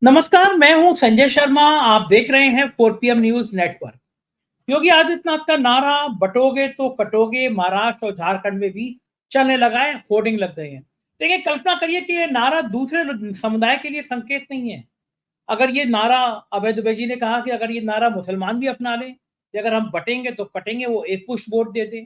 नमस्कार, मैं हूं संजय शर्मा। आप देख रहे हैं 4 PM news network. Yogi Adityanath का नारा बटोगे तो कटोगे महाराष्ट्र और झारखंड में भी चलने लगा है, होर्डिंग लग गए हैं। देखिए, कल्पना करिए कि ये नारा दूसरे समुदाय के लिए संकेत नहीं है। अगर ये नारा अभय दुबे जी ने कहा कि अगर ये नारा मुसलमान भी अपना लें कि अगर हम बटेंगे तो कटेंगे, वो एक पुष्ट वोट दे दें।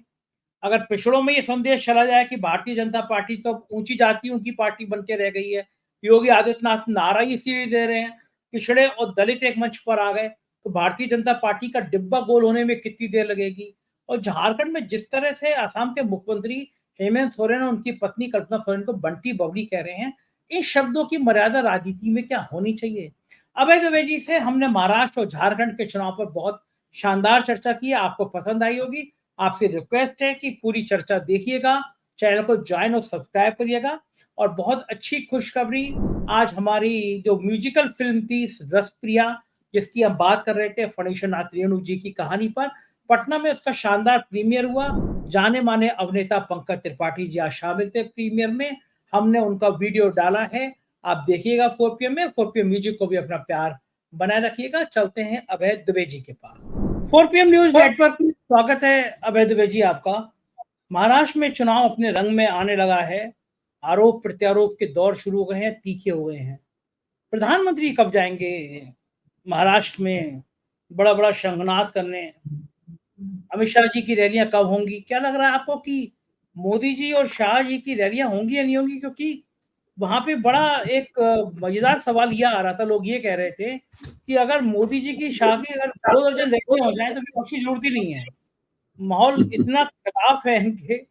अगर पिछड़ों में ये संदेश चला जाए कि भारतीय जनता पार्टी तो अब ऊंची जातियों की पार्टी बन के रह गई है, योगी आदित्यनाथ नारा ही इसीलिए दे रहे हैं, पिछड़े और दलित एक मंच पर आ गए, तो भारतीय जनता पार्टी का डिब्बा गोल होने में कितनी देर लगेगी। और झारखंड में जिस तरह से असम के मुख्यमंत्री हेमंत सोरेन और उनकी पत्नी कल्पना सोरेन को बंटी बबली कह रहे हैं, इन शब्दों की मर्यादा राजनीति में क्या होनी चाहिए। अभय दुबे जी से हमने महाराष्ट्र और झारखंड के चुनाव पर बहुत शानदार चर्चा की है, आपको पसंद आई होगी। आपसे रिक्वेस्ट है कि पूरी चर्चा देखिएगा, चैनल को ज्वाइन और सब्सक्राइब करिएगा। और बहुत अच्छी खुशखबरी, आज हमारी जो म्यूजिकल फिल्म थी रसप्रिया, जिसकी हम बात कर रहे थे फणीश्वरनाथ रेणु जी की कहानी पर, पटना में उसका शानदार प्रीमियर हुआ। जाने माने अभिनेता पंकज त्रिपाठी जी आज शामिल थे प्रीमियर में। हमने उनका वीडियो डाला है, आप देखिएगा 4 पीएम में। 4 पीएम म्यूजिक को भी अपना प्यार बनाए रखिएगा। चलते हैं अभय दुबे जी के पास। 4 पीएम न्यूज नेटवर्क में स्वागत है अभय दुबे जी आपका। महाराष्ट्र में चुनाव अपने रंग में आने लगा है। आरोप प्रत्यारोप के दौर शुरू हो गए हैं, तीखे हो गए हैं। प्रधानमंत्री कब जाएंगे महाराष्ट्र में बड़ा बड़ा शंखनाद करने? अमित शाह जी की रैलियां कब होंगी? क्या लग रहा है आपको कि मोदी जी और शाह जी की रैलियां होंगी या नहीं होंगी? क्योंकि वहां पे बड़ा एक मजेदार सवाल यह आ रहा था, लोग ये कह रहे थे कि अगर मोदी जी की शाह की अगर 2 दर्जन रैलियां हो जाएं तो विपक्ष की जरूरत ही नहीं है। माहौल इतना खराब है इनके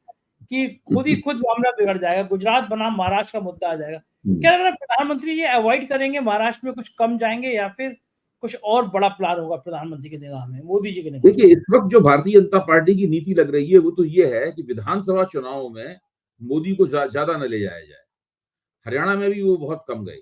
कि खुद ही खुद मामला बिगड़ जाएगा, गुजरात बनाम महाराष्ट्र का मुद्दा आ जाएगा। क्या लग रहा है प्रधानमंत्री ये अवॉइड करेंगे, महाराष्ट्र में कुछ कम जाएंगे, या फिर कुछ और बड़ा प्लान होगा प्रधानमंत्री की निगाह में, मोदी जी की निगाह में? देखिए, इस वक्त जो भारतीय जनता पार्टी की नीति लग रही है वो तो ये है कि विधानसभा चुनाव में मोदी को ज्यादा न ले जाया जाए। हरियाणा में भी वो बहुत कम गए।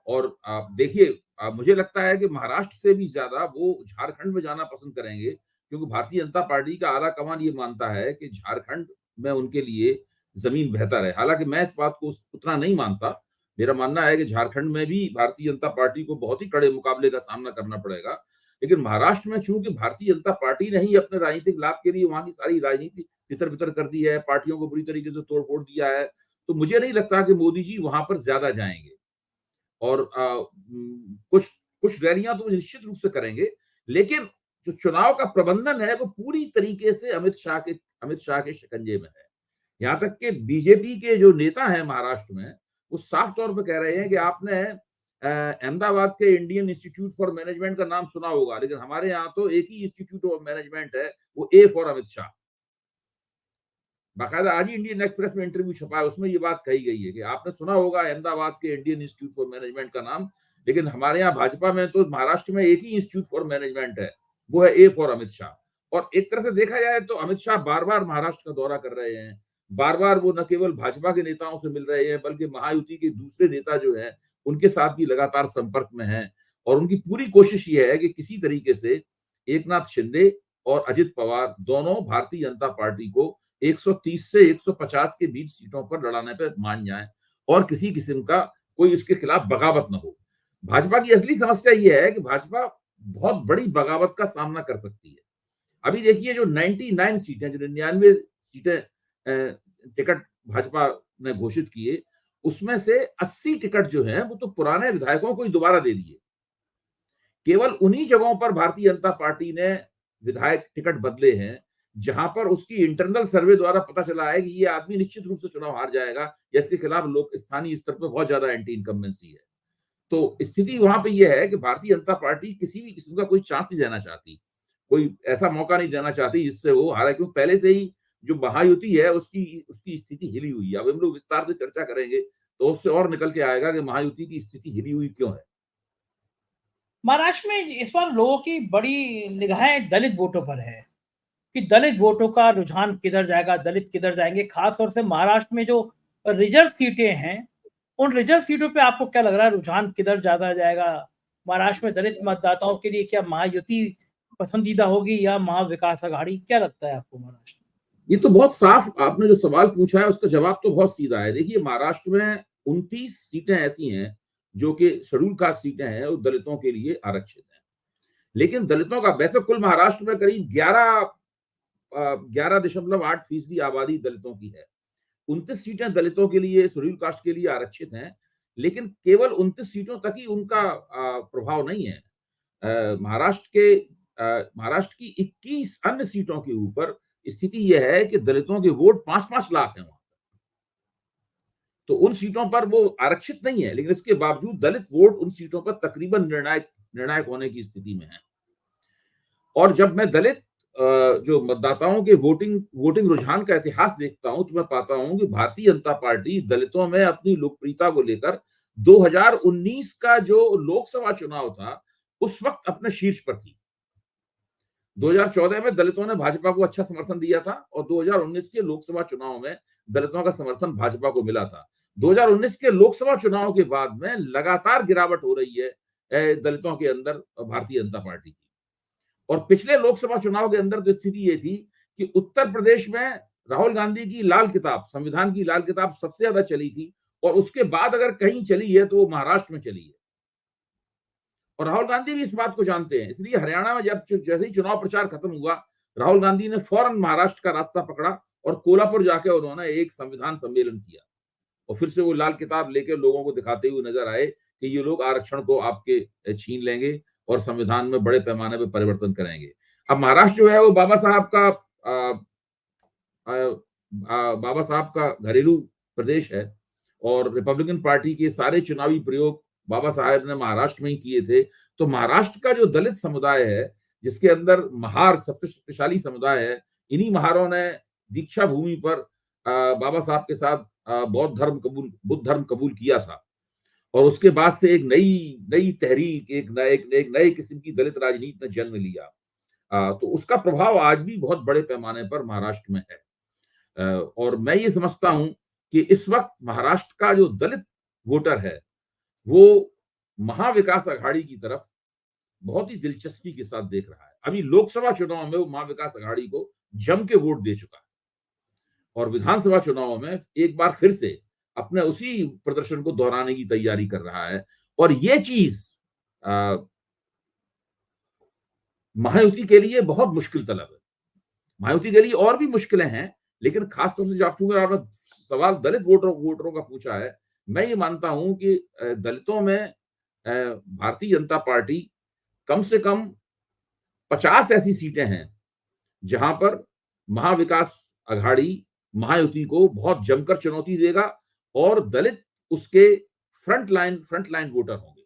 और आप देखिए, मुझे लगता है कि महाराष्ट्र से भी ज्यादा वो झारखंड में जाना पसंद करेंगे, क्योंकि भारतीय जनता पार्टी का आला कमान ये मानता है कि झारखंड में उनके लिए जमीन बेहतर है। हालांकि मैं इस बात को उतना नहीं मानता। मेरा मानना है कि झारखंड में भी भारतीय जनता पार्टी को बहुत ही कड़े मुकाबले का सामना करना पड़ेगा। लेकिन महाराष्ट्र में चूंकि भारतीय जनता पार्टी ने ही अपने राजनीतिक लाभ के लिए वहां की सारी राजनीति तितर बितर कर दी है, पार्टियों को बुरी तरीके से तोड़ फोड़ दिया है, तो मुझे नहीं लगता कि मोदी जी वहां पर ज्यादा जाएंगे। और कुछ कुछ रैलियां तो निश्चित रूप से करेंगे, लेकिन जो चुनाव का प्रबंधन है वो पूरी तरीके से अमित शाह के शिकंजे में है। यहाँ तक कि बीजेपी के जो नेता हैं महाराष्ट्र में, वो साफ तौर पे कह रहे हैं कि आपने अहमदाबाद के इंडियन इंस्टीट्यूट फॉर मैनेजमेंट का नाम सुना होगा, लेकिन हमारे यहाँ तो एक ही इंस्टीट्यूट ऑफ मैनेजमेंट है, वो ए फॉर अमित शाह। बाकायदा आज ही इंडियन एक्सप्रेस में इंटरव्यू छपा है, उसमें ये बात कही गई है कि आपने सुना होगा अहमदाबाद के इंडियन इंस्टीट्यूट फॉर मैनेजमेंट का नाम, लेकिन हमारे यहाँ भाजपा में तो महाराष्ट्र में एक ही इंस्टीट्यूट फॉर मैनेजमेंट है, वो है ए फॉर अमित शाह। और एक तरह से देखा जाए तो अमित शाह बार बार महाराष्ट्र का दौरा कर रहे हैं। बार बार वो न केवल भाजपा के नेताओं से मिल रहे हैं, बल्कि महायुति के दूसरे नेता जो है उनके साथ भी लगातार संपर्क में है। और उनकी पूरी कोशिश ये है कि किसी तरीके से एकनाथ शिंदे और अजित पवार दोनों भारतीय जनता पार्टी को 130 से 150 के बीच सीटों पर लड़ाने पे मान जाएं और किसी किस्म का कोई उसके खिलाफ बगावत न हो। भाजपा की असली समस्या ये है कि भाजपा बहुत बड़ी बगावत का सामना कर सकती है। अभी देखिए, जो 99 सीटें, जो 99 सीटें टिकट भाजपा ने घोषित किए, उसमें से 80 टिकट जो है वो तो पुराने विधायकों को ही दोबारा दे दिए। केवल उन्हीं जगहों पर भारतीय जनता पार्टी ने विधायक टिकट बदले हैं जहां पर उसकी इंटरनल सर्वे द्वारा पता चला है कि ये आदमी निश्चित रूप से चुनाव हार जाएगा या इसके खिलाफ लोग स्थानीय स्तर पर बहुत ज्यादा एंटी इनकम्बेंसी है। तो स्थिति वहां पे ये है कि भारतीय जनता पार्टी किसी भी किस्म का कोई चांस नहीं देना चाहती, कोई ऐसा मौका नहीं देना चाहती जिससे वो हारे, क्योंकि पहले से ही जो महायुति है उसकी उसकी स्थिति हिली हुई है। अब हम लोग विस्तार से चर्चा करेंगे तो उससे और निकल के आएगा कि महायुति की स्थिति हिली हुई क्यों है। महाराष्ट्र में इस बार लोगों की बड़ी निगाहें दलित वोटों पर है कि दलित वोटों का रुझान किधर जाएगा, दलित किधर जाएंगे। खास तौर से महाराष्ट्र में जो रिजर्व सीटें हैं, उन रिजर्व सीटों पे आपको क्या लग रहा है, रुझान किधर ज्यादा जाएगा? महाराष्ट्र में दलित मतदाताओं के लिए क्या महायुति पसंदीदा होगी या महाविकास आघाड़ी? क्या लगता है आपको महाराष्ट्र में? ये तो बहुत साफ आपने जो सवाल पूछा है उसका जवाब तो बहुत सीधा है। देखिए, महाराष्ट्र में 29 सीटें ऐसी हैं जो कि शेड्यूल कास्ट सीटें हैं वो दलितों के लिए आरक्षित हैं। लेकिन दलितों का वैसे कुल महाराष्ट्र में करीब 11.8% आबादी दलितों की है। 29 सीटें दलितों के लिए शेड्यूल कास्ट के लिए आरक्षित हैं, लेकिन केवल 29 सीटों तक ही उनका प्रभाव नहीं है। महाराष्ट्र की 21 अन्य सीटों के ऊपर स्थिति यह है कि दलितों के वोट 5-5 लाख हैं वहां। तो उन सीटों पर वो आरक्षित नहीं है, लेकिन इसके बावजूद दलित वोट उन सीटों पर तकरीबन निर्णायक होने की स्थिति में है। और जब मैं दलित जो मतदाताओं के वोटिंग रुझान का इतिहास देखता हूं तो मैं पाता हूं कि भारतीय जनता पार्टी दलितों में अपनी लोकप्रियता को लेकर 2019 का जो लोकसभा चुनाव था उस वक्त अपने शीर्ष पर थी। 2014 में दलितों ने भाजपा को अच्छा समर्थन दिया था और 2019 के लोकसभा चुनाव में दलितों का समर्थन भाजपा को मिला था। 2019 के लोकसभा चुनाव के बाद में लगातार गिरावट हो रही है दलितों के अंदर भारतीय जनता पार्टी की। और पिछले लोकसभा चुनाव के अंदर तो स्थिति ये थी कि उत्तर प्रदेश में राहुल गांधी की लाल किताब, संविधान की लाल किताब सबसे ज्यादा चली थी और उसके बाद अगर कहीं चली है तो वो महाराष्ट्र में चली है। और राहुल गांधी भी इस बात को जानते हैं, इसलिए हरियाणा में जब जैसे ही चुनाव प्रचार खत्म हुआ, राहुल गांधी ने फौरन महाराष्ट्र का रास्ता पकड़ा और कोल्हापुर जाके उन्होंने एक संविधान सम्मेलन किया और फिर से वो लाल किताब लेकर लोगों को दिखाते हुए नजर आए कि ये लोग आरक्षण को आपके छीन लेंगे और संविधान में बड़े पैमाने पर परिवर्तन करेंगे। अब महाराष्ट्र जो है वो बाबा साहब का घरेलू प्रदेश है और रिपब्लिकन पार्टी के सारे चुनावी प्रयोग बाबा साहेब ने महाराष्ट्र में ही किए थे। तो महाराष्ट्र का जो दलित समुदाय है, जिसके अंदर महार सबसे शक्तिशाली समुदाय है, इन्हीं महारों ने दीक्षा भूमि पर बाबा साहब के साथ बुद्ध धर्म कबूल किया था और उसके बाद से एक नई तहरीक, एक नए किस्म की दलित राजनीति ने जन्म लिया। तो उसका प्रभाव आज भी बहुत बड़े पैमाने पर महाराष्ट्र में है। और मैं ये समझता हूं कि इस वक्त महाराष्ट्र का जो दलित वोटर है वो महाविकास अघाड़ी की तरफ बहुत ही दिलचस्पी के साथ देख रहा है। अभी लोकसभा चुनाव में वो महाविकास अघाड़ी को जम के वोट दे चुका है और विधानसभा चुनाव में एक बार फिर से अपने उसी प्रदर्शन को दोहराने की तैयारी कर रहा है। और ये चीज महायुति के लिए बहुत मुश्किल तलब है। महायुति के लिए और भी मुश्किलें हैं, लेकिन खासतौर से जब चूंकि आपने सवाल दलित वोटरों का पूछा है, मैं ये मानता हूं कि दलितों में भारतीय जनता पार्टी कम से कम 50 ऐसी सीटें हैं जहां पर महाविकास अघाड़ी महायुति को बहुत जमकर चुनौती देगा और दलित उसके फ्रंटलाइन वोटर होंगे।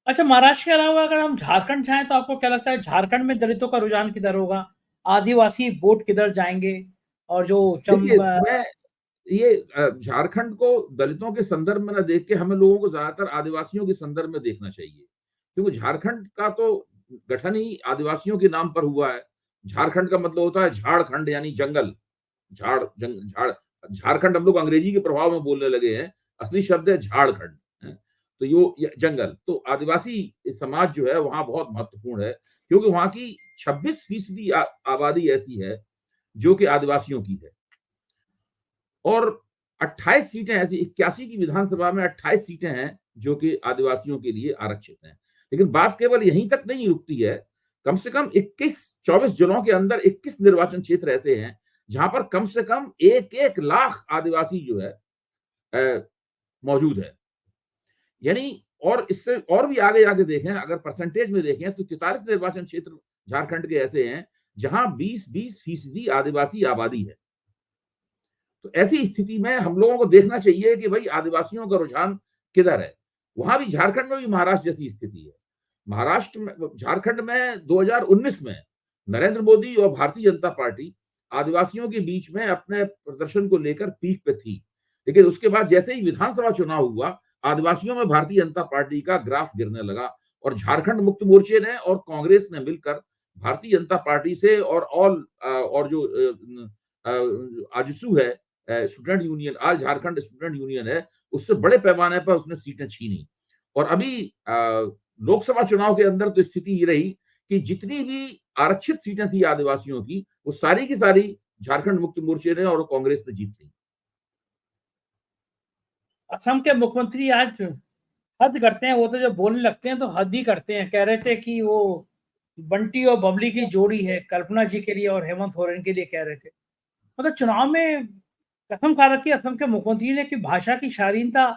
अच्छा, महाराष्ट्र के अलावा अगर हम झारखंड जाएं तो आपको क्या लगता है झारखंड में दलितों का रुझान किधर होगा? आदिवासी वोट किधर जाएंगे? और जो ये झारखंड को दलितों के संदर्भ में न देख के हमें लोगों को ज्यादातर आदिवासियों के संदर्भ में देखना चाहिए, क्योंकि झारखंड का तो गठन ही आदिवासियों के नाम पर हुआ है। झारखंड का मतलब होता है झाड़खंड यानी जंगल। झारखंड हम लोग अंग्रेजी के प्रभाव में बोलने लगे हैं, असली शब्द है झारखंड। तो ये जंगल, तो आदिवासी समाज जो है वहां बहुत महत्वपूर्ण है, क्योंकि वहां की 26% आबादी ऐसी है जो कि आदिवासियों की है और 28 सीटें ऐसी, 81 की विधानसभा में 28 सीटें हैं जो कि आदिवासियों के लिए आरक्षित हैं। लेकिन बात केवल यहीं तक नहीं रुकती है, कम से कम 24 जिलों के अंदर 21 निर्वाचन क्षेत्र ऐसे हैं जहां पर कम से कम 1 लाख आदिवासी जो है मौजूद है। यानी और इससे और भी आगे देखें, अगर परसेंटेज में देखें तो 43 निर्वाचन क्षेत्र झारखंड के ऐसे हैं जहां 20% आदिवासी आबादी है। तो ऐसी स्थिति में हम लोगों को देखना चाहिए कि भाई आदिवासियों का रुझान किधर है। वहां भी झारखंड में भी महाराष्ट्र जैसी स्थिति है। झारखंड में 2019 में नरेंद्र मोदी और भारतीय जनता पार्टी आदिवासियों के बीच में अपने प्रदर्शन को लेकर पीक पे थी, लेकिन उसके बाद जैसे ही विधानसभा चुनाव हुआ, आदिवासियों में भारतीय जनता पार्टी का ग्राफ गिरने लगा और झारखंड मुक्ति मोर्चे ने और कांग्रेस ने मिलकर भारतीय जनता पार्टी से और जो आजसू है स्टूडेंट यूनियन, आल झारखंड स्टूडेंट यूनियन है, उससे बड़े पैमाने पर उसने सीटें छीनी। और अभी लोकसभा चुनाव के अंदर तो स्थिति ये रही कि जितनी भी आरक्षित सीटें थी आदिवासियों की, वो सारी की सारी झारखंड मुक्ति मोर्चे ने और कांग्रेस ने जीत ली। असम के मुख्यमंत्री आज हद करते हैं वो, तो जब बोलने लगते हैं तो हद ही करते हैं। कह रहे थे कि वो बंटी और बबली की जोड़ी है, कल्पना जी के लिए और हेमंत सोरेन के लिए कह रहे थे। मतलब चुनाव में कसम खा रखी है असम के मुख्यमंत्री ने कि भाषा की शालीनता,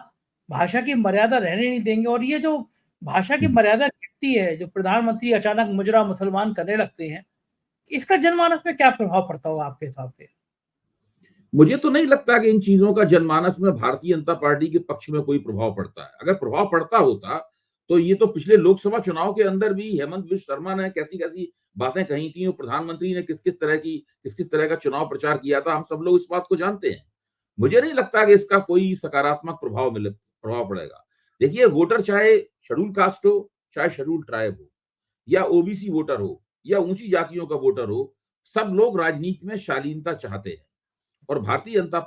भाषा की मर्यादा रहने नहीं देंगे। और ये जो भाषा की मर्यादा गिरती है, जो प्रधानमंत्री अचानक मुजरा मुसलमान करने लगते हैं, इसका जनमानस में क्या प्रभाव पड़ता होगा आपके हिसाब से? मुझे तो नहीं लगता कि इन चीजों का जनमानस में भारतीय जनता पार्टी के पक्ष में कोई प्रभाव पड़ता है। अगर प्रभाव पड़ता होता तो ये तो पिछले लोकसभा चुनाव के अंदर भी हेमंत बिश्व शर्मा ने कैसी-कैसी बातें कही थी और प्रधानमंत्री ने किस-किस तरह का चुनाव प्रचार किया था, हम सब लोग इस बात को जानते हैं। मुझे नहीं लगता कि इसका कोई सकारात्मक प्रभाव पड़ेगा। देखिए, वोटर चाहे शेड्यूल कास्ट हो, चाहे शेड्यूल ट्राइब हो या ओबीसी वोटर हो या ऊंची जातियों का वोटर हो, सब लोग राजनीति में शालीनता चाहते हैं। और भारतीय जनता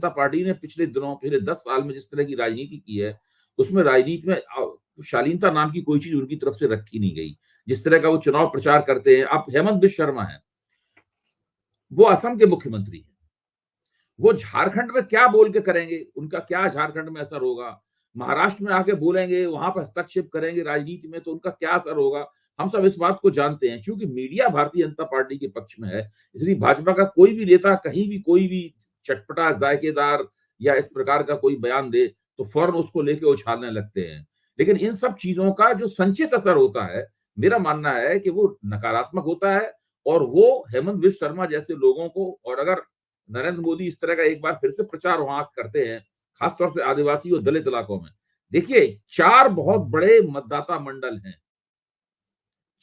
पार्टी ने पिछले 10 साल में जिस तरह की राजनीति की है, उसमें राजनीति में शालीनता नाम की कोई चीज उनकी तरफ से रखी नहीं गई। जिस तरह का वो चुनाव प्रचार करते हैं, अब हेमंत बिश्व शर्मा है, वो असम के मुख्यमंत्री हैं। वो झारखंड में क्या बोल के करेंगे, उनका क्या झारखंड में असर होगा? महाराष्ट्र में आके बोलेंगे, वहां पर हस्तक्षेप करेंगे राजनीति में, तो उनका क्या असर होगा? हम सब इस बात को जानते हैं। क्योंकि मीडिया भारतीय जनता पार्टी के पक्ष में है, इसलिए भाजपा का कोई भी नेता कहीं भी कोई भी चटपटा, जायकेदार या इस प्रकार का कोई बयान दे, तो फौरन उसको लेके उछालने लगते हैं। लेकिन इन सब चीजों का जो संचित असर होता है, मेरा मानना है कि वो नकारात्मक होता है और वो हेमंत बिश्व शर्मा जैसे लोगों को, और अगर नरेंद्र मोदी इस तरह का एक बार फिर से प्रचार वहां करते हैं, खासतौर से आदिवासी और दलित इलाकों में। देखिए, 4 बहुत बड़े मतदाता मंडल हैं,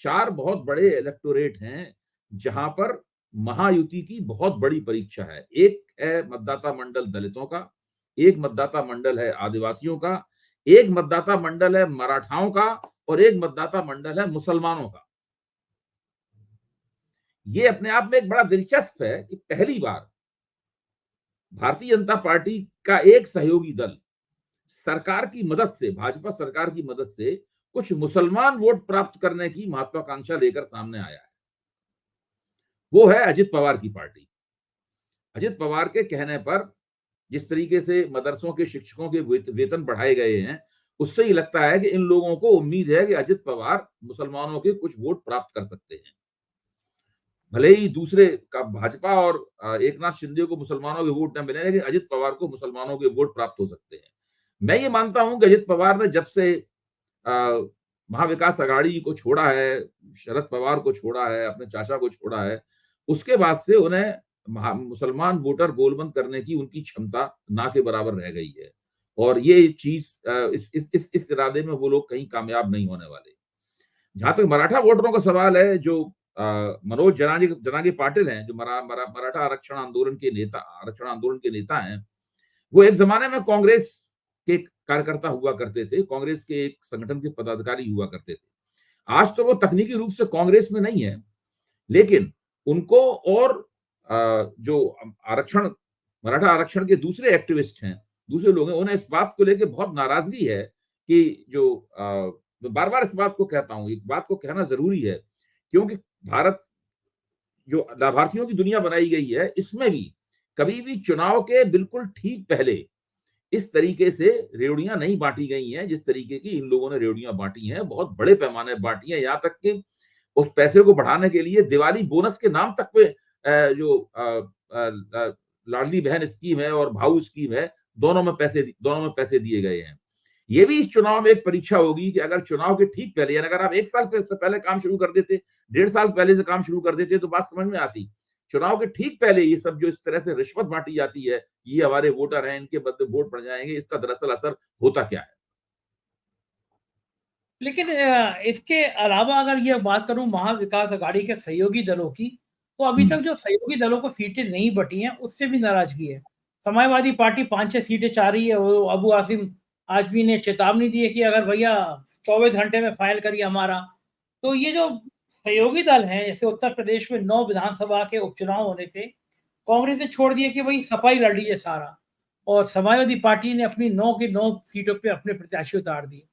4 बहुत बड़े इलेक्टोरेट हैं, जहां पर महायुति की बहुत बड़ी परीक्षा है। एक है मतदाता मंडल दलितों का, एक मतदाता मंडल है आदिवासियों का, एक मतदाता मंडल है मराठाओं का और एक मतदाता मंडल है मुसलमानों का। ये अपने आप में एक बड़ा दिलचस्प है कि पहली बार भारतीय जनता पार्टी का एक सहयोगी दल सरकार की मदद से, भाजपा सरकार की मदद से कुछ मुसलमान वोट प्राप्त करने की महत्वाकांक्षा लेकर सामने आया है। वो है अजित पवार की पार्टी। अजित पवार के कहने पर जिस तरीके से मदरसों के शिक्षकों के वेतन बढ़ाए गए हैं, उससे ही लगता है कि इन लोगों को उम्मीद है कि अजित पवार मुसलमानों के कुछ वोट प्राप्त कर सकते हैं। भले ही दूसरे का भाजपा और एकनाथ शिंदे को मुसलमानों के वोट न मिले, लेकिन अजित पवार को मुसलमानों के वोट प्राप्त हो सकते हैं। मैं ये मानता हूं कि अजित पवार ने जब से महाविकास अघाड़ी को छोड़ा है, शरद पवार को छोड़ा है, अपने चाचा को छोड़ा है, उसके बाद से उन्हें मुसलमान वोटर गोलबंद करने की उनकी क्षमता ना के बराबर रह गई है। और ये चीज इस इरादे में वो लोग कहीं कामयाब नहीं होने वाले। जहां तक मराठा वोटरों का सवाल है, जो मनोज जनागी पाटिल हैं, जो मराठा आरक्षण आंदोलन के नेता हैं, वो एक जमाने में कांग्रेस के कार्यकर्ता हुआ करते थे, कांग्रेस के एक संगठन के पदाधिकारी हुआ करते थे। आज तो वो तकनीकी रूप से कांग्रेस में नहीं है, लेकिन उनको और जो मराठा आरक्षण के दूसरे एक्टिविस्ट हैं, दूसरे लोग हैं, उन्हें इस बात को लेकर बहुत नाराजगी है कि मैं बार बार इस बात को कहता हूं, एक बात को कहना जरूरी है, क्योंकि भारत जो लाभार्थियों की दुनिया बनाई गई है, इसमें भी कभी भी चुनाव के बिल्कुल ठीक पहले इस तरीके से रेवड़ियां नहीं बांटी गई हैं, जिस तरीके की इन लोगों ने रेवड़ियां बांटी हैं। बहुत बड़े पैमाने बांटी हैं, यहाँ तक कि उस पैसे को बढ़ाने के लिए दिवाली बोनस के नाम तक पे लाडली बहन स्कीम है और भाऊ स्कीम है, दोनों में पैसे दिए गए हैं। ये भी इस चुनाव में एक परीक्षा होगी कि अगर चुनाव के ठीक पहले, यानी अगर आप 1 साल से पहले काम शुरू कर देते, 1.5 साल पहले से काम शुरू कर देते, तो बात समझ में आती। चुनाव के ठीक पहले ये सब जो इस तरह से रिश्वत बांटी जाती है, ये हमारे वोटर हैं, इनके बदले वोट पड़ जाएंगे, इसका दरअसल असर होता क्या है? लेकिन इसके अलावा अगर ये बात करूं महाविकास अघाड़ी के सहयोगी दलों की, तो अभी तक जो सहयोगी दलों को सीटें नहीं बटी हैं, उससे भी नाराजगी है। समाजवादी पार्टी 5-6 सीटें चाह रही है। वो अबू आसिम आजमी ने चेतावनी दी है कि अगर भैया 24 घंटे में फाइल करिए हमारा। तो ये जो सहयोगी दल हैं, जैसे उत्तर प्रदेश में 9 विधानसभा के उपचुनाव होने थे, कांग्रेस ने छोड़ दिया कि भाई सफाई लड़ लीजिए सारा, और समाजवादी पार्टी ने अपनी 9 की 9 सीटों पे अपने प्रत्याशी उतार दिए।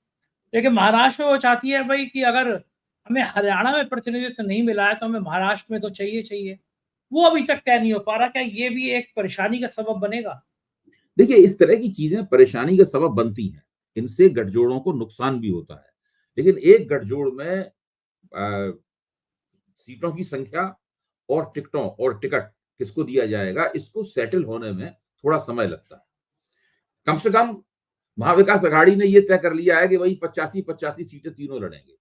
लेकिन महाराष्ट्र वो चाहती है भाई कि अगर हमें हरियाणा में प्रतिनिधित्व नहीं मिला है, तो हमें महाराष्ट्र में तो चाहिए चाहिए। वो अभी तक तय नहीं हो पा रहा। क्या ये भी एक परेशानी का सबब बनेगा? देखिए, इस तरह की चीजें परेशानी का सबब बनती हैं। इनसे गठजोड़ों को नुकसान भी होता है, लेकिन एक गठजोड़ में सीटों की संख्या और टिकटों और टिकट किसको दिया जाएगा, इसको सेटल होने में थोड़ा समय लगता है। कम से कम महाविकास अघाड़ी ने यह तय कर लिया है कि वही 85-85 सीटें तीनों लड़ेंगे।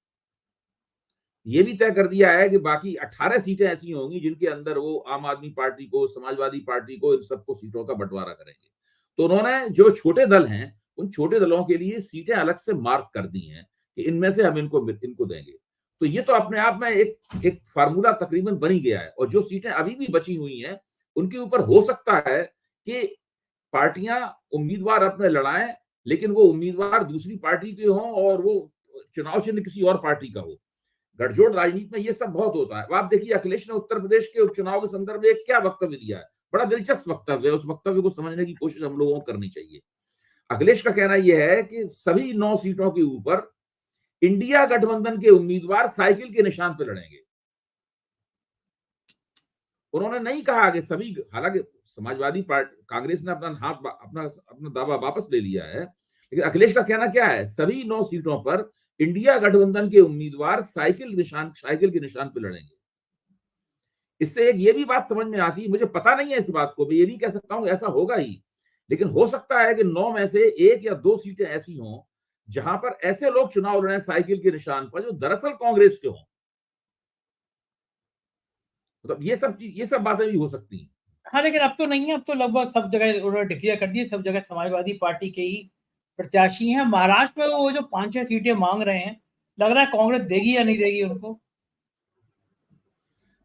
ये भी तय कर दिया है कि बाकी 18 सीटें ऐसी होंगी जिनके अंदर वो आम आदमी पार्टी को, समाजवादी पार्टी को, इन सबको सीटों का बंटवारा करेंगे। तो उन्होंने जो छोटे दल हैं, उन छोटे दलों के लिए सीटें अलग से मार्क कर दी हैं कि इनमें से हम इनको देंगे। तो ये तो अपने आप में एक फार्मूला तकरीबन बन ही गया है। और जो सीटें अभी भी बची हुई हैं, उनके ऊपर हो सकता है कि पार्टियां उम्मीदवार अपने लड़ाएं, लेकिन वो उम्मीदवार दूसरी पार्टी के हों और वो चुनाव चिन्ह किसी और पार्टी का हो। गठजोड़ राजनीति में ये सब बहुत होता है। आप देखिए, अखिलेश ने उत्तर प्रदेश के उपचुनाव के संदर्भ में क्या वक्तव्य दिया है, बड़ा दिलचस्प वक्तव्य है। उस वक्तव्य को समझने की कोशिश हम लोगों को करनी चाहिए। अखिलेश का कहना यह है कि सभी 9 सीटों के ऊपर इंडिया गठबंधन के उम्मीदवार साइकिल के निशान पर लड़ेंगे। उन्होंने नहीं कहा कि सभी, हालांकि समाजवादी पार्टी कांग्रेस ने अपना दावा वापस ले लिया है, लेकिन अखिलेश का कहना क्या है, सभी 9 सीटों पर इंडिया गठबंधन के उम्मीदवार साइकिल के निशान पर लड़ेंगे। इससे एक ये भी बात समझ में आती है, मुझे पता नहीं है इस बात को, मैं ये नहीं कह सकता हूं ऐसा होगा ही, लेकिन हो सकता है कि 9 में से 1 या 2 सीटें ऐसी हों जहां पर ऐसे लोग चुनाव लड़े साइकिल के निशान पर जो दरअसल कांग्रेस के हों। मतलब ये सब बातें भी हो सकती हैं। हाँ, लेकिन अब तो नहीं है, अब तो लगभग सब जगह उन्होंने डिक्लेयर कर दी, सब जगह समाजवादी पार्टी के ही प्रत्याशी हैं। महाराष्ट्र में वो जो 5-6 सीटें मांग रहे हैं, लग रहा है कांग्रेस देगी या नहीं देगी उनको?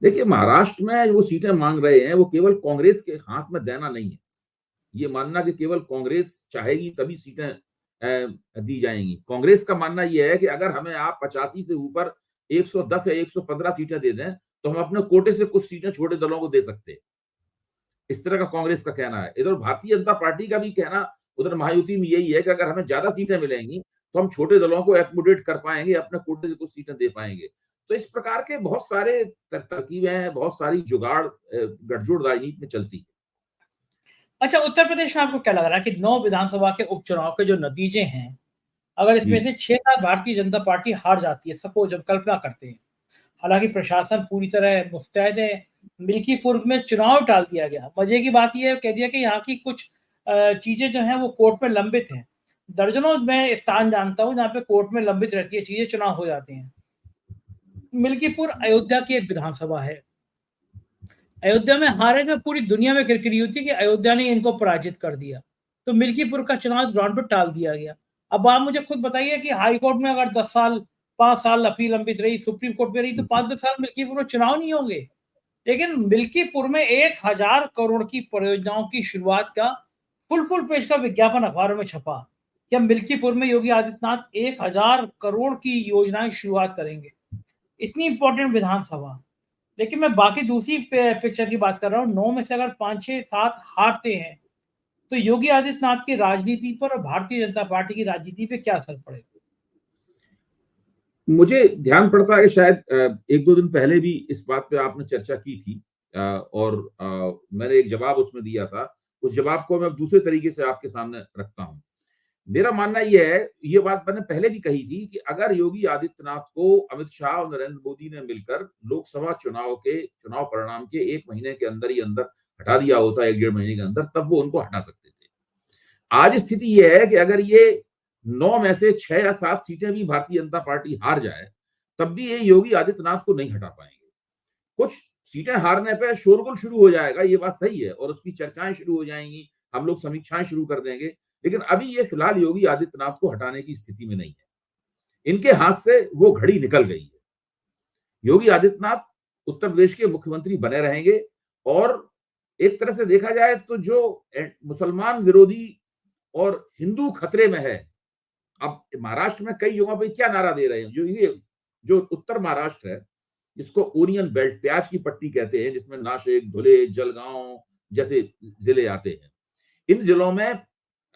देखिए, महाराष्ट्र में वो सीटें मांग रहे हैं, वो केवल कांग्रेस के हाथ में देना नहीं है। ये मानना कि केवल कांग्रेस चाहेगी तभी सीटें दी जाएंगी। कांग्रेस का मानना यह है कि अगर हमें आप 85 से ऊपर 110 या 115 सीटें दे दें, तो हम अपने कोटे से कुछ सीटें छोटे दलों को दे सकते हैं। इस तरह का कांग्रेस का कहना है। इधर भारतीय जनता पार्टी का भी कहना उधर महायुति में यही है कि अगर हमें ज्यादा सीटें मिलेंगी तो हम छोटे दलों को एकोमोडेट कर पाएंगे, अपने कोटे से कुछ सीटें दे पाएंगे। तो इस प्रकार के बहुत सारे तरकीबें हैं, बहुत सारी जुगाड़ गठजोड़ राजनीति में चलती है। अच्छा, उत्तर प्रदेश में आपको क्या लग रहा है कि 9 विधानसभा के उपचुनाव के जो नतीजे हैं, अगर इसमें से 6-7 भारतीय जनता पार्टी हार जाती है, सपोज हम कल्पना करते हैं, हालांकि प्रशासन पूरी तरह मुस्तैद है, मिल्कीपुर में चुनाव टाल दिया गया। मजे की बात यह कह दिया कि यहाँ की कुछ चीजें जो हैं वो कोर्ट में लंबित हैं। दर्जनों मैं स्थान जानता हूँ जहाँ पे कोर्ट में लंबित रहती है चीजें, चुनाव हो जाते हैं। मिल्कीपुर अयोध्या की एक विधानसभा है। अयोध्या में हारे तो पूरी दुनिया में किरकिरी होती है कि अयोध्या ने इनको पराजित कर दिया, तो मिल्कीपुर का चुनाव ग्राउंड पर टाल दिया गया। अब आप मुझे खुद बताइए कि हाई कोर्ट में अगर 10 साल 5 साल अपील लंबित रही, सुप्रीम कोर्ट में रही, तो 5-10 साल मिल्कीपुर में चुनाव नहीं होंगे। लेकिन मिल्कीपुर में 1000 करोड़ की परियोजनाओं की शुरुआत का फुल पेज का विज्ञापन अखबारों में छपा। क्या मिल्कीपुर में योगी आदित्यनाथ 1000 करोड़ की योजनाएं शुरुआत करेंगे? इतनी इंपॉर्टेंट विधानसभा। लेकिन मैं बाकी दूसरी पिक्चर की बात कर रहा हूँ। 9 में से अगर 5-6-7 हारते हैं, तो योगी आदित्यनाथ की राजनीति पर और भारतीय जनता पार्टी की राजनीति पे क्या असर पड़ेगा? मुझे ध्यान पड़ता है कि शायद 1-2 दिन पहले भी इस बात पे आपने चर्चा की थी, और मैंने एक जवाब उसमें दिया था। उस जवाब को मैं दूसरे तरीके से आपके सामने रखता हूँ। मेरा मानना यह है, ये बात मैंने पहले भी कही थी कि अगर योगी आदित्यनाथ को अमित शाह और नरेंद्र मोदी ने मिलकर लोकसभा चुनाव परिणाम के 1 महीने के अंदर ही अंदर हटा दिया होता, 1-1.5 महीने के अंदर, तब वो उनको हटा सकते थे। आज स्थिति यह है कि अगर ये 9 में से 6 या 7 सीटें भी भारतीय जनता पार्टी हार जाए, तब भी ये योगी आदित्यनाथ को नहीं हटा पाएंगे। कुछ सीटें हारने पे शोरगुल शुरू हो जाएगा, ये बात सही है, और उसकी चर्चाएं शुरू हो जाएंगी, हम लोग समीक्षाएं शुरू कर देंगे, लेकिन अभी ये फिलहाल योगी आदित्यनाथ को हटाने की स्थिति में नहीं है। इनके हाथ से वो घड़ी निकल गई है। योगी आदित्यनाथ उत्तर प्रदेश के मुख्यमंत्री बने रहेंगे, और एक तरह से देखा जाए तो जो मुसलमान विरोधी और हिंदू खतरे में है, अब महाराष्ट्र में कई जगहों पे क्या नारा दे रहे हैं, जो उत्तर महाराष्ट्र है, जिसको ओनियन बेल्ट, प्याज की पट्टी कहते हैं, जिसमें नाशिक, धुले, जलगांव जैसे जिले आते हैं, इन जिलों में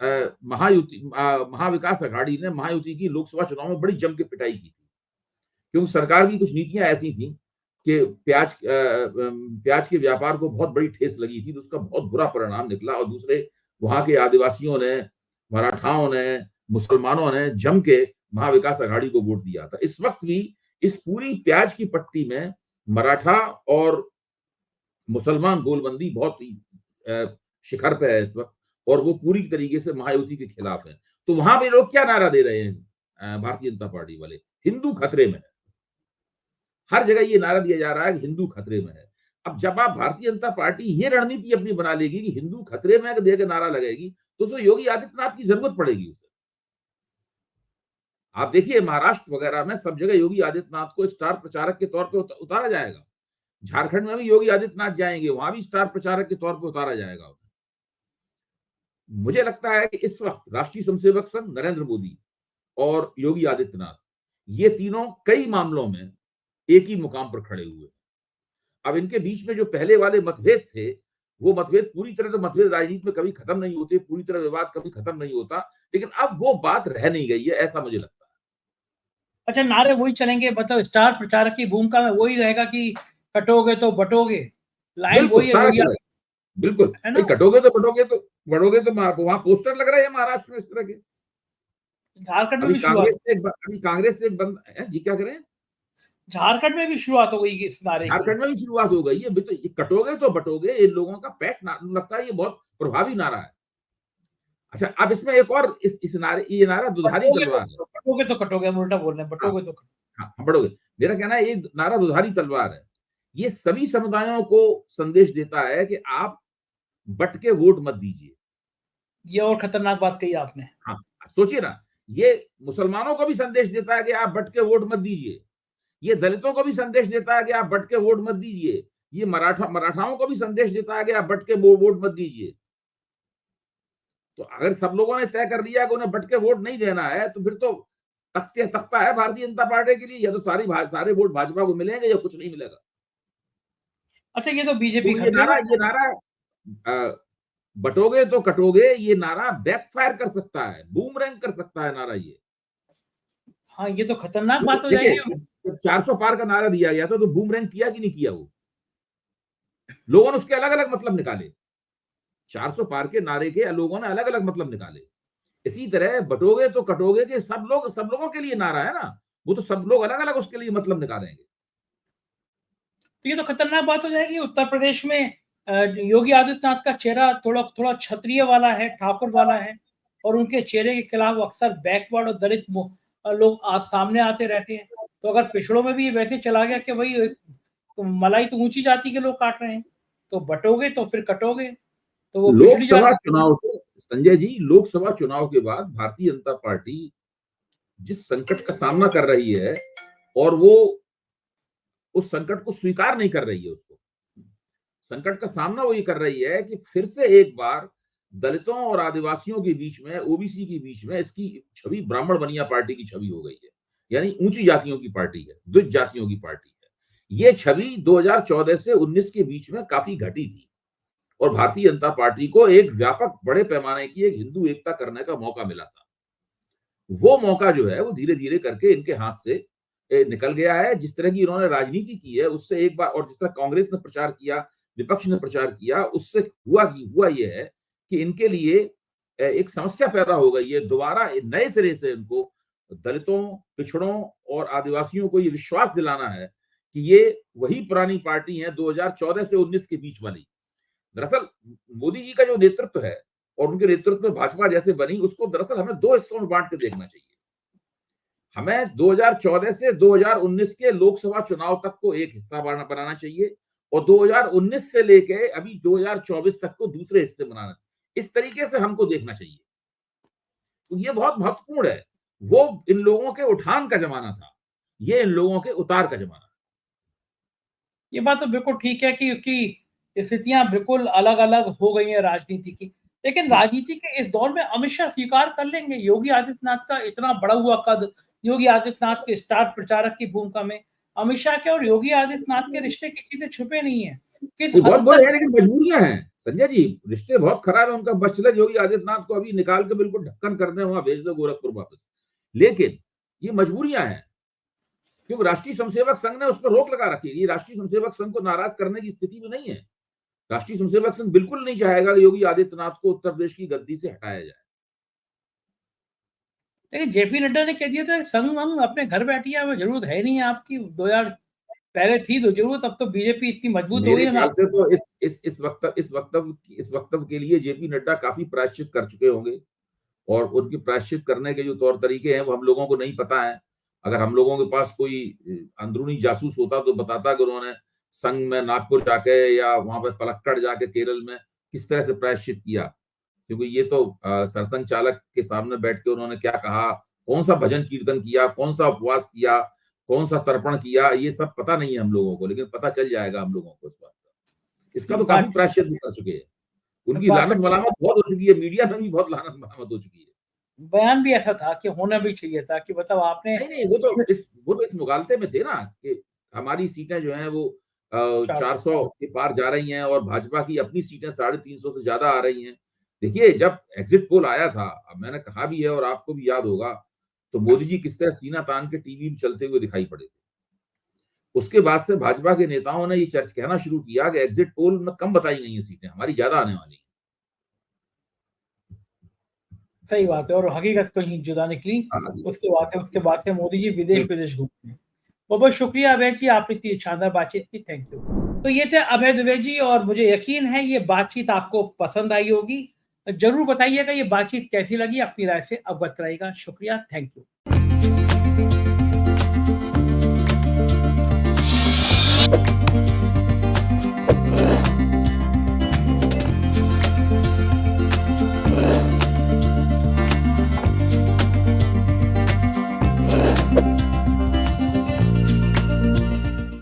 महाविकास अघाड़ी ने महायुति की लोकसभा चुनाव में बड़ी जम के पिटाई की थी, क्योंकि सरकार की कुछ नीतियां ऐसी थी कि प्याज के व्यापार को बहुत बड़ी ठेस लगी थी, तो उसका बहुत बुरा परिणाम निकला। और दूसरे, वहां के आदिवासियों ने, मराठाओं ने, मुसलमानों ने जम के महाविकास आघाड़ी को वोट दिया था। इस वक्त भी इस पूरी प्याज की पट्टी में मराठा और मुसलमान गोलबंदी बहुत ही शिखर पे है इस वक्त, और वो पूरी तरीके से महायुति के खिलाफ है। तो वहां पे लोग क्या नारा दे रहे हैं भारतीय जनता पार्टी वाले? हिंदू खतरे में है। हर जगह ये नारा दिया जा रहा है कि हिंदू खतरे में है। अब जब आप भारतीय जनता पार्टी ये रणनीति अपनी बना लेगी कि हिंदू खतरे में है, दे के नारा लगेगी, तो योगी आदित्यनाथ की जरूरत पड़ेगी उसे। आप देखिए महाराष्ट्र वगैरह में सब जगह योगी आदित्यनाथ को स्टार प्रचारक के तौर पे उतारा जाएगा। झारखंड में भी योगी आदित्यनाथ जाएंगे, वहां भी स्टार प्रचारक के तौर पे उतारा जाएगा। मुझे लगता है कि इस वक्त राष्ट्रीय स्वयंसेवक संघ, नरेंद्र मोदी और योगी आदित्यनाथ, ये तीनों कई मामलों में एक ही मुकाम पर खड़े हुए। अब इनके बीच में जो पहले वाले मतभेद थे, वो मतभेद पूरी तरह, तो मतभेद राजनीति में कभी खत्म नहीं होते, पूरी तरह विवाद कभी खत्म नहीं होता, लेकिन अब वो बात रह नहीं गई है, ऐसा मुझे लगता है। अच्छा, नारे वही चलेंगे, मतलब स्टार प्रचारक की भूमिका में वही रहेगा कि कटोगे तो बटोगे, लाइन वही है योगी, बिल्कुल है ना? कटोगे तो बटोगे, तो बटोगे तो वहां पोस्टर लग रहे हैं महाराष्ट्र में इस तरह के। झारखंड में भी शुरुआत, कांग्रेस से एक बंद है जी, क्या करें, झारखंड में भी शुरुआत हो गई इस नारे की। झारखंड में भी शुरुआत हो गई है। तो कटोगे तो बटोगे, इन लोगों का पैट लगता है ये बहुत प्रभावी नारा है। अच्छा, अब इसमें एक और इस नारे, ये नारा दुधारी तलवार है। बटोगे तो कटोगे, हम उल्टा बोल रहे हैं, बटोगे तो हाँ, बटोगे। मेरा कहना है ये नारा दुधारी तलवार है। ये सभी समुदायों को संदेश देता है कि आप बट के वोट मत दीजिए। ये और खतरनाक बात कही आपने। हाँ, सोचिए ना, ये मुसलमानों को भी संदेश देता है कि आप बट के वोट मत दीजिए। ये दलितों को भी संदेश देता है कि आप बट के वोट मत दीजिए। ये मराठाओं को भी संदेश देता है कि आप बट के वोट मत दीजिए। तो अगर सब लोगों ने तय कर लिया कि उन्हें बट के वोट नहीं देना है, तो फिर तो तख्ता है भारतीय जनता पार्टी के लिए, या तो सारे वोट भाजपा को मिलेंगे या कुछ नहीं मिलेगा। अच्छा, ये तो बीजेपी तो ये नारा बटोगे तो कटोगे, ये नारा बैकफायर कर सकता है, बूमरैंग कर सकता है नारा ये। हाँ, ये तो खतरनाक बात हो जाएगी। 400 पार का नारा दिया गया था, तो बूमरैंग किया कि नहीं किया? वो लोगों ने उसके अलग अलग मतलब निकाले। 400 पार के नारे के लोगों ने अलग अलग मतलब निकाले। इसी तरह बटोगे तो कटोगे के सब लोगों के लिए नारा है ना, वो तो सब लोग अलग अलग उसके लिए मतलब निकालेंगे। तो ये तो खतरनाक बात हो जाएगी। उत्तर प्रदेश में योगी आदित्यनाथ का चेहरा थोड़ा थोड़ा क्षत्रिय वाला है, ठाकुर वाला है, और उनके चेहरे के खिलाफ अक्सर बैकवर्ड और दलित लोग सामने आते रहते हैं। तो अगर पिछड़ों में भी वैसे चला गया कि भाई तो मलाई तो ऊंची जाति के लोग काट रहे हैं, तो बटोगे तो फिर कटोगे, तो वो लोकसभा चुनाव से, संजय जी, लोकसभा चुनाव के बाद भारतीय जनता पार्टी जिस संकट का सामना कर रही है, और वो उस संकट को स्वीकार नहीं कर रही है, उसको संकट का सामना वो ये कर रही है कि फिर से एक बार दलितों और आदिवासियों के बीच में, ओबीसी के बीच में इसकी छवि ब्राह्मण बनिया पार्टी की छवि हो गई है, यानी ऊंची जातियों की पार्टी है, द्विज जातियों की पार्टी है। ये छवि 2014 से 19 के बीच में काफी घटी थी, और भारतीय जनता पार्टी को एक व्यापक बड़े पैमाने की एक हिंदू एकता करने का मौका मिला था। वो मौका जो है वो धीरे धीरे करके इनके हाथ से निकल गया है। जिस तरह की इन्होंने राजनीति की है उससे एक बार, और जिस तरह कांग्रेस ने प्रचार किया, विपक्ष ने प्रचार किया, उससे हुआ ये है कि इनके लिए एक समस्या पैदा हो गई है। दोबारा नए सिरे से इनको दलितों, पिछड़ों और आदिवासियों को ये विश्वास दिलाना है कि ये वही पुरानी पार्टी है 2014 से 19 के बीच वाली। दरअसल मोदी जी का जो नेतृत्व है और उनके नेतृत्व में भाजपा जैसे बनी, उसको दरअसल हमें दो हिस्सों में बांट के देखना चाहिए। हमें 2014 से 2019 के लोकसभा चुनाव तक को एक हिस्सा बनाना चाहिए, और 2019 से लेके अभी 2024 तक को दूसरे हिस्से बनाना चाहिए। इस तरीके से हमको देखना चाहिए। तो ये बहुत महत्वपूर्ण है। वो इन लोगों के उठान का जमाना था, ये इन लोगों के उतार का जमाना। ये बात तो बिल्कुल ठीक है कि स्थितियां बिल्कुल अलग अलग हो गई हैं राजनीति की, लेकिन राजनीति के इस दौर में अमित शाह स्वीकार कर लेंगे योगी आदित्यनाथ का इतना बड़ा हुआ कद, योगी आदित्यनाथ के स्टार प्रचारक की भूमिका में अमित शाह के और योगी आदित्यनाथ के रिश्ते किसी से छुपे नहीं है। किस बहुत हद बड़े तक हैं, लेकिन मजबूरियां हैं संजय जी, रिश्ते बहुत खराब है उनका। बचले योगी आदित्यनाथ को अभी निकाल के बिल्कुल ढक्कन कर दे, वहां भेज दो गोरखपुर वापस, लेकिन ये मजबूरियां हैं, क्योंकि राष्ट्रीय स्वयंसेवक संघ ने उस पर रोक लगा रखी है। ये राष्ट्रीय स्वयंसेवक संघ को नाराज करने की स्थिति में नहीं है। राष्ट्रीय स्वयंसेवक संघ बिल्कुल नहीं चाहेगा कि योगी आदित्यनाथ को उत्तर प्रदेश की गद्दी से हटाया जाए। लेकिन जेपी नड्डा ने कह दिया था संग वंग अपने घर बैठी है, जरूरत है नहीं आपकी, 2000 पहले थी तो जरूरत, अब तो बीजेपी इतनी मजबूत हो मेरे गई है। ख्याल से तो इस वक्तव्य के लिए जेपी नड्डा काफी प्रायश्चित कर चुके होंगे और उनके प्रायश्चित करने के जो तौर तरीके हैं वो हम लोगों को नहीं पता है। अगर हम लोगों के पास कोई अंदरूनी जासूस होता तो बताता कि उन्होंने संघ में नागपुर जाके या वहां पे पलक्कड़ जाके केरल में किस तरह से प्रायश्चित किया, क्योंकि ये तो सरसंघ चालक के सामने बैठ के उन्होंने क्या कहा, कौन सा भजन कीर्तन किया, कौन सा उपवास किया, कौन सा तर्पण किया, ये सब पता नहीं है हम लोगों को, लेकिन पता चल जाएगा हम लोगों को इस बात का। इसका तो काफी बात प्रायश्चित भी कर चुके हैं। उनकी बात लानत मलामत बहुत हो चुकी है, मीडिया में भी बहुत लानत मलामत हो चुकी है। बयान भी ऐसा था कि होना भी चाहिए था कि बताओ आपने नहीं, वो तो इस मुगालते में थे ना कि हमारी सीटें जो हैं वो 400 के पार जा रही हैं और भाजपा की अपनी सीटें 350 से ज्यादा आ रही हैं। देखिए, जब एग्जिट पोल आया था, अब मैंने कहा भी है और आपको भी याद होगा, तो मोदी जी किस तरह सीना तान के टीवी में चलते हुए दिखाई पड़े थे। उसके बाद से भाजपा के नेताओं ने ये चर्च कहना शुरू किया कि एग्जिट पोल में कम बताई गई हैं सीटें, हमारी ज्यादा आने वाली हैं। सही बात है, और हकीकत कहीं जुदा निकली। हाँ, उसके बाद से मोदी जी विदेश विदेश घूमते हैं। बहुत बहुत शुक्रिया अभय जी, आपने इतनी शानदार बातचीत की, थैंक यू। तो ये थे अभय दुबे जी, और मुझे यकीन है ये बातचीत आपको पसंद आई होगी। जरूर बताइएगा ये बातचीत कैसी लगी, अपनी राय से अवगत कराइएगा। शुक्रिया, थैंक यू।